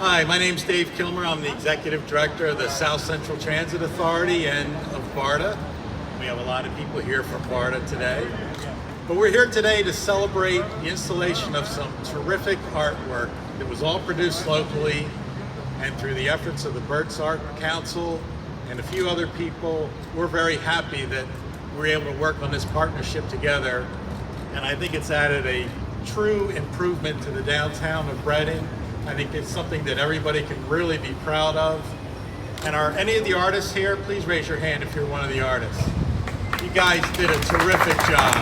Hi, my name's Dave Kilmer. I'm the Executive Director of the South Central Transit Authority and of BARTA. We have a lot of people here from BARTA today. But we're here today to celebrate the installation of some terrific artwork that was all produced locally, and through the efforts of the Berks Arts Council and a few other people, we're very happy that we're able to work on this partnership together. And I think it's added a true improvement to the downtown of Reading. I think it's something that everybody can really be proud of. And are any of the artists here? Please raise your hand if you're one of the artists. You guys did a terrific job.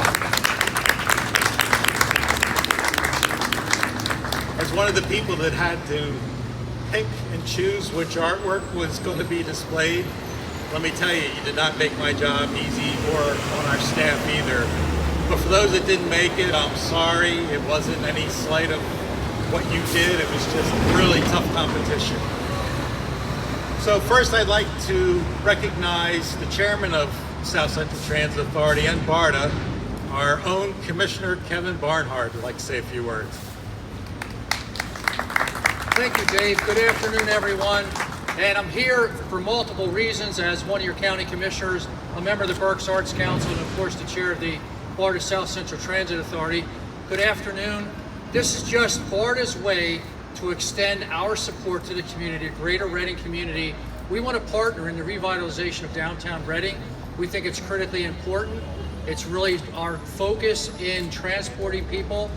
As one of the people that had to pick and choose which artwork was going to be displayed, let me tell you, you did not make my job easy, or on our staff either. But for those that didn't make it, I'm sorry. It wasn't any slight of what you did. It was just really tough competition. So first I'd like to recognize the chairman of South Central Transit Authority and BARTA, our own Commissioner Kevin Barnhart, would like to say a few words. Thank you, Dave. Good afternoon, everyone. And I'm here for multiple reasons as one of your county commissioners, a member of the Berks Arts Council, and of course the chair of the BARTA South Central Transit Authority. Good afternoon. This is just BARTA's way to extend our support to the community, the greater Reading community. We want to partner in the revitalization of downtown Reading. We think it's critically important. It's really our focus in transporting people.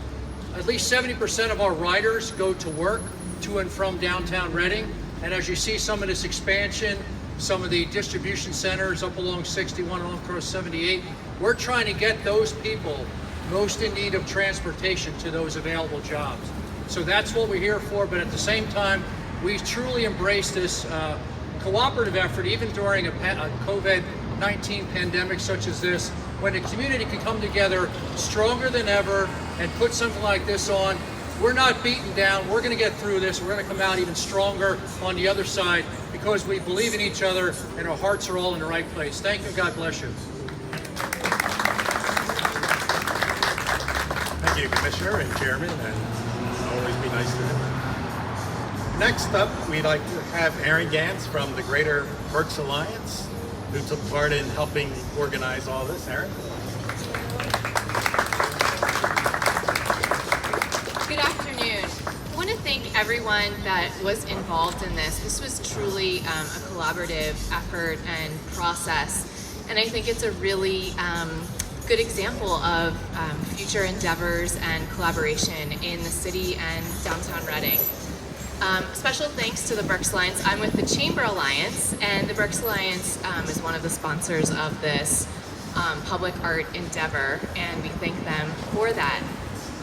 At least 70% of our riders go to work to and from downtown Reading. And as you see some of this expansion, some of the distribution centers up along 61 and across 78, we're trying to get those people most in need of transportation to those available jobs. So that's what we're here for, but at the same time, we truly embrace this cooperative effort, even during a COVID-19 pandemic such as this, when the community can come together stronger than ever and put something like this on. We're not beaten down. We're going to get through this. We're going to come out even stronger on the other side because we believe in each other and our hearts are all in the right place. Thank you. God bless you. Thank you, Commissioner and Chairman, and always be nice to him. Next up, we'd like to have Aaron Gantz from the Greater Berks Alliance, who took part in helping organize all this. Aaron? Good afternoon. I want to thank everyone that was involved in this. This was truly a collaborative effort and process, and I think it's a really good example of future endeavors and collaboration in the city and downtown Reading. Special thanks to the Berks Alliance. I'm with the Chamber Alliance, and the Berks Alliance is one of the sponsors of this public art endeavor, and we thank them for that.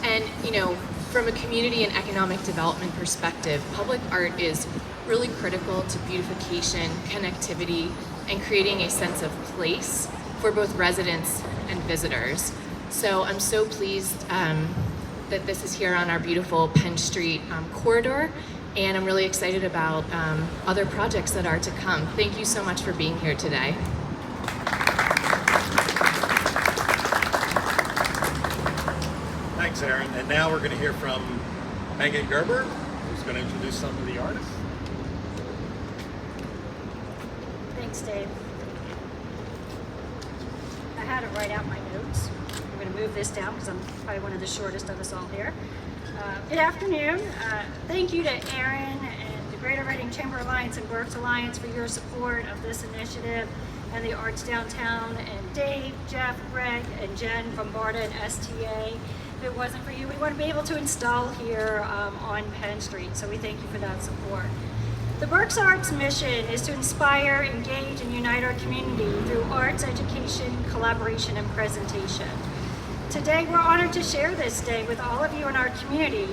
And you know, from a community and economic development perspective, public art is really critical to beautification, connectivity, and creating a sense of place for both residents and visitors. So I'm so pleased that this is here on our beautiful Penn Street corridor, and I'm really excited about other projects that are to come. Thank you so much for being here today. Thanks, Aaron. And now we're going to hear from Megan Gerber, who's going to introduce some of the artists. Thanks, Dave. I had to write out my notes. I'm going to move this down because I'm probably one of the shortest of us all here. Good afternoon. Thank you to Aaron and the Greater Reading Chamber Alliance and Berks Alliance for your support of this initiative and the Arts Downtown, and Dave, Jeff, Greg, and Jen from BARTA and STA. If it wasn't for you, we wouldn't be able to install here on Penn Street, so we thank you for that support. The Berks Arts mission is to inspire, engage, and unite our community through arts, education, collaboration, and presentation. Today, we're honored to share this day with all of you in our community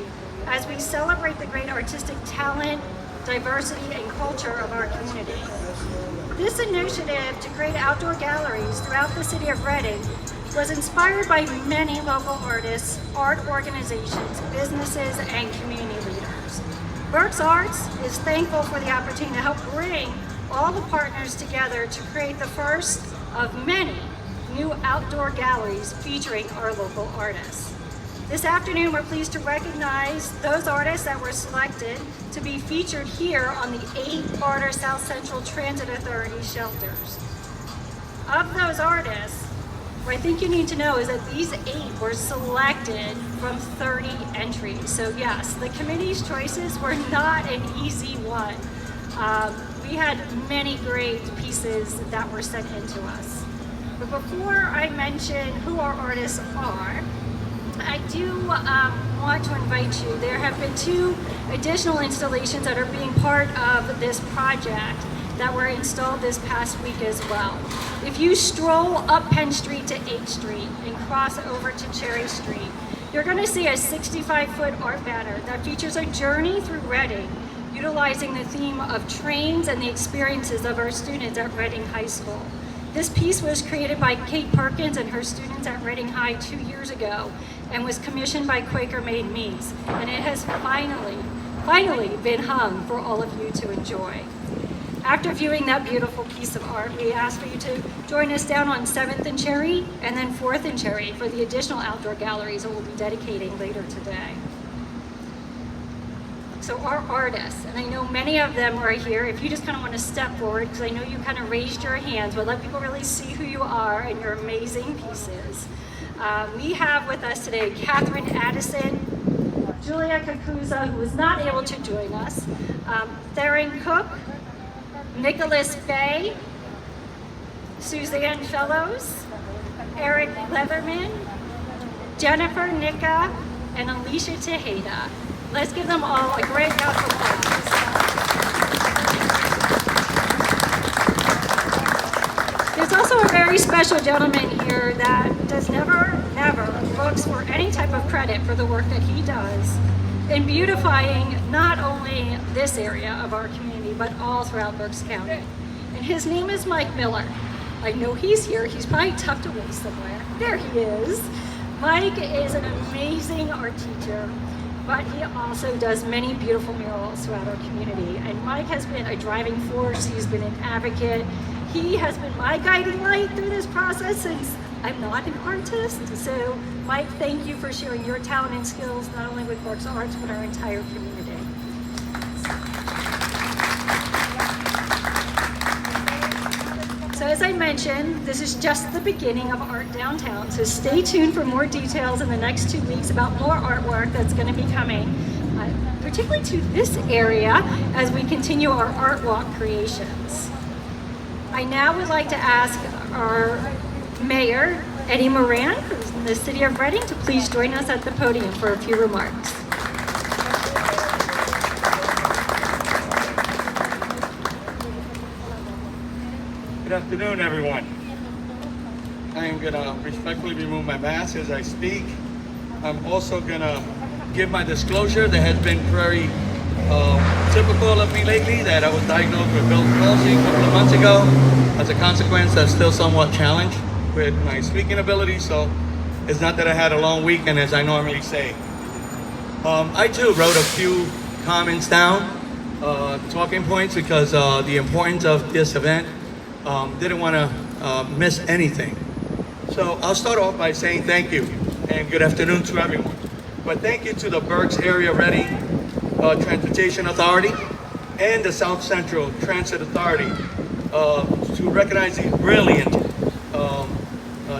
as we celebrate the great artistic talent, diversity, and culture of our community. This initiative to create outdoor galleries throughout the city of Reading was inspired by many local artists, art organizations, businesses, and community leaders. Berks Arts is thankful for the opportunity to help bring all the partners together to create the first of many new outdoor galleries featuring our local artists. This afternoon, we're pleased to recognize those artists that were selected to be featured here on the 8 BARTA South Central Transit Authority shelters. Of those artists, what I think you need to know is that these 8 were selected from 30 entries. So yes, the committee's choices were not an easy one. We had many great pieces that were sent in to us. But before I mention who our artists are, I do want to invite you. There have been 2 additional installations that are being part of this project that were installed this past week as well. If you stroll up Penn Street to 8th Street and cross over to Cherry Street, you're going to see a 65-foot art banner that features a journey through Reading, utilizing the theme of trains and the experiences of our students at Reading High School. This piece was created by Kate Perkins and her students at Reading High 2 years ago and was commissioned by Quaker Made Mies. And it has finally been hung for all of you to enjoy. After viewing that beautiful piece of art, we ask for you to join us down on 7th and Cherry and then 4th and Cherry for the additional outdoor galleries that we'll be dedicating later today. So our artists, and I know many of them are here, if you just kind of want to step forward, because I know you kind of raised your hands, but let people really see who you are and your amazing pieces. We have with us today Catherine Addison, Julia Kakuza, who was not able to join us, Theron Cook, Nicholas Bay, Suzanne Fellows, Eric Leatherman, Jennifer Nicka, and Alicia Tejeda. Let's give them all a great round of applause. There's also a very special gentleman here that does never looks for any type of credit for the work that he does in beautifying not only this area of our community, but all throughout Berks County. And his name is Mike Miller. I know he's here. He's probably tucked away somewhere. There he is. Mike is an amazing art teacher, but he also does many beautiful murals throughout our community. And Mike has been a driving force. He's been an advocate. He has been my guiding light through this process since I'm not an artist. So Mike, thank you for sharing your talent and skills, not only with Berks Arts, but our entire community. So as I mentioned, this is just the beginning of Art Downtown. So stay tuned for more details in the next 2 weeks about more artwork that's going to be coming, particularly to this area as we continue our art walk creations. I now would like to ask our Mayor, Eddie Moran, who's in the City of Reading, to please join us at the podium for a few remarks. Good afternoon, everyone. I am going to respectfully remove my mask as I speak. I'm also going to give my disclosure that has been very typical of me lately, that I was diagnosed with Bell's palsy a couple of months ago. As a consequence, I'm still somewhat challenged with my speaking ability, so it's not that I had a long weekend as I normally say. I too wrote a few comments down, talking points, because the importance of this event. Didn't want to miss anything. So I'll start off by saying thank you and good afternoon to everyone. But thank you to the Berks Area Reading Transportation Authority and the South Central Transit Authority to recognize these brilliant,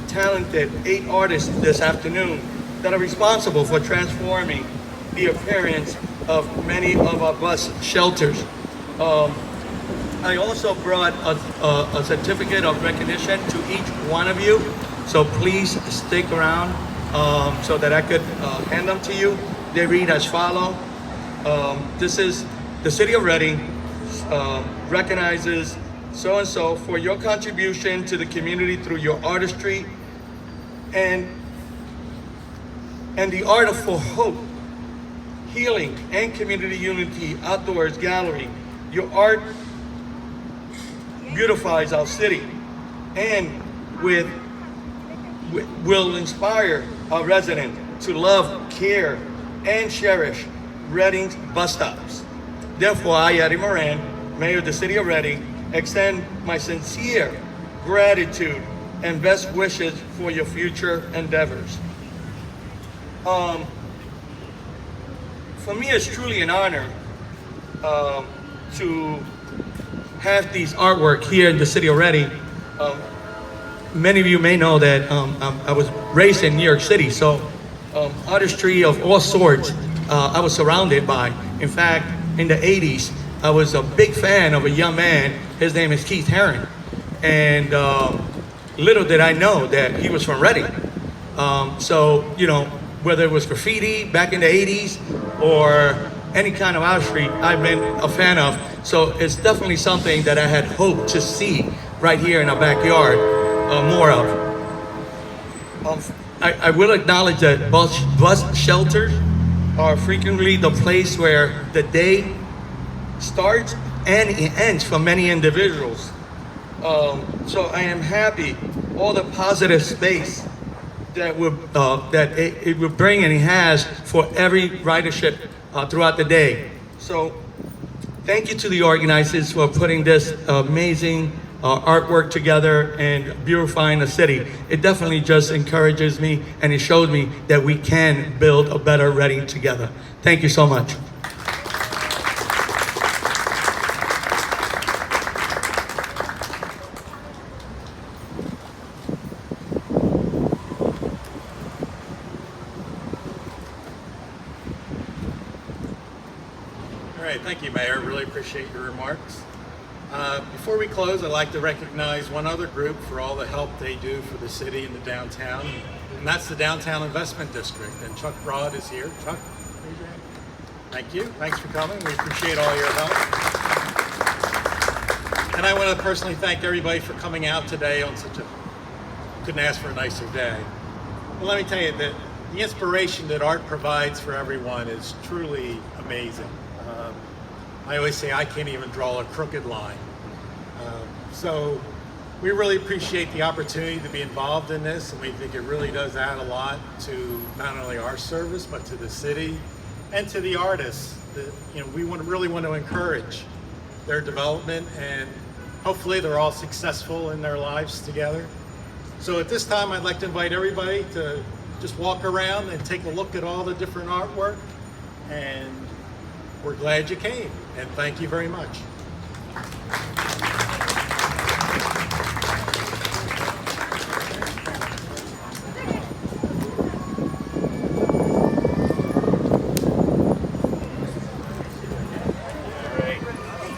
talented 8 artists this afternoon that are responsible for transforming the appearance of many of our bus shelters. I also brought a certificate of recognition to each one of you, so please stick around so that I could hand them to you. They read as follow. This is the City of Reading recognizes so-and-so for your contribution to the community through your artistry and the art for hope, healing, and community unity outdoors gallery. Your art beautifies our city and will inspire our residents to love, care, and cherish Reading's bus stops. Therefore, I, Eddie Moran, Mayor of the City of Reading, extend my sincere gratitude and best wishes for your future endeavors. For me, it's truly an honor to have these artwork here in the city already. Many of you may know that I was raised in New York City, so artistry of all sorts I was surrounded by. In fact, in the 80s, I was a big fan of a young man. His name is Keith Herron. And little did I know that he was from Reading. So, you know, whether it was graffiti back in the 80s or any kind of artistry, I've been a fan of. So it's definitely something that I had hoped to see right here in our backyard more of. I will acknowledge that bus shelters are frequently the place where the day starts and it ends for many individuals. So I am happy all the positive space that it will bring and it has for every ridership throughout the day. So thank you to the organizers for putting this amazing artwork together and beautifying the city. It definitely just encourages me and it shows me that we can build a better Reading together. Thank you so much. All right, thank you, Mayor. Really appreciate your remarks. Before we close, I'd like to recognize one other group for all the help they do for the city and the downtown, and that's the Downtown Investment District. And Chuck Broad is here. Chuck, raise your hand. Thank you. Thanks for coming. We appreciate all your help. And I want to personally thank everybody for coming out today on couldn't ask for a nicer day. Well, let me tell you that the inspiration that art provides for everyone is truly amazing. I always say I can't even draw a crooked line. So we really appreciate the opportunity to be involved in this, and we think it really does add a lot to not only our service, but to the city and to the artists. We really want to encourage their development, and hopefully they're all successful in their lives together. So at this time, I'd like to invite everybody to just walk around and take a look at all the different artwork, and we're glad you came, and thank you very much.